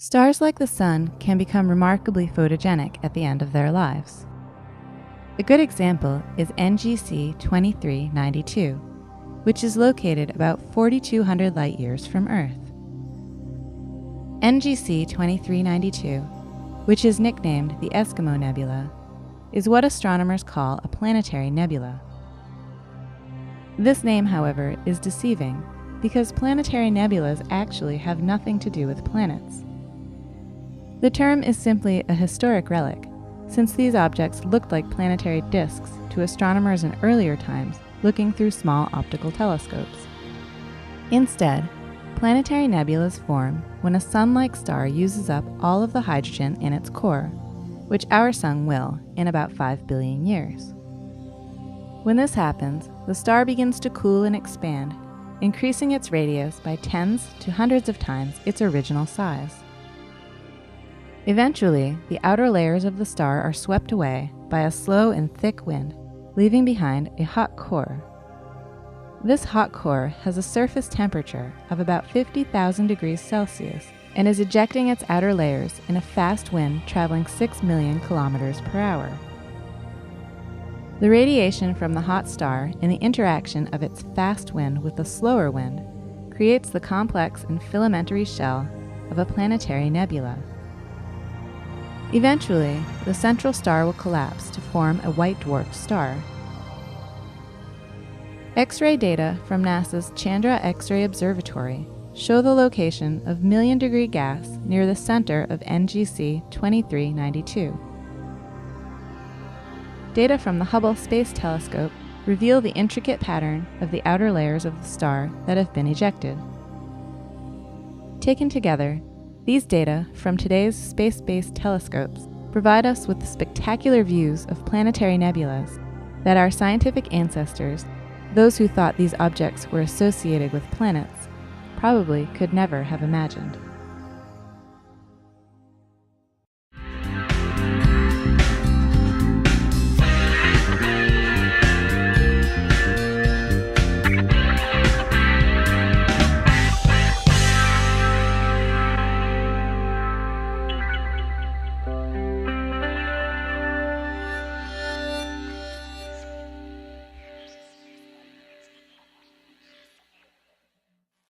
Stars like the Sun can become remarkably photogenic at the end of their lives. A good example is NGC 2392, which is located about 4,200 light-years from Earth. NGC 2392, which is nicknamed the Eskimo Nebula, is what astronomers call a planetary nebula. This name, however, is deceiving because planetary nebulas actually have nothing to do with planets. The term is simply a historic relic, since these objects looked like planetary disks to astronomers in earlier times looking through small optical telescopes. Instead, planetary nebulas form when a sun-like star uses up all of the hydrogen in its core, which our Sun will in about 5 billion years. When this happens, the star begins to cool and expand, increasing its radius by tens to hundreds of times its original size. Eventually, the outer layers of the star are swept away by a slow and thick wind, leaving behind a hot core. This hot core has a surface temperature of about 50,000 degrees Celsius and is ejecting its outer layers in a fast wind traveling 6 million kilometers per hour. The radiation from the hot star and the interaction of its fast wind with the slower wind creates the complex and filamentary shell of a planetary nebula. Eventually, the central star will collapse to form a white dwarf star. X-ray data from NASA's Chandra X-ray Observatory show the location of million-degree gas near the center of NGC 2392. Data from the Hubble Space Telescope reveal the intricate pattern of the outer layers of the star that have been ejected. Taken together, these data from today's space-based telescopes provide us with the spectacular views of planetary nebulas that our scientific ancestors, those who thought these objects were associated with planets, probably could never have imagined.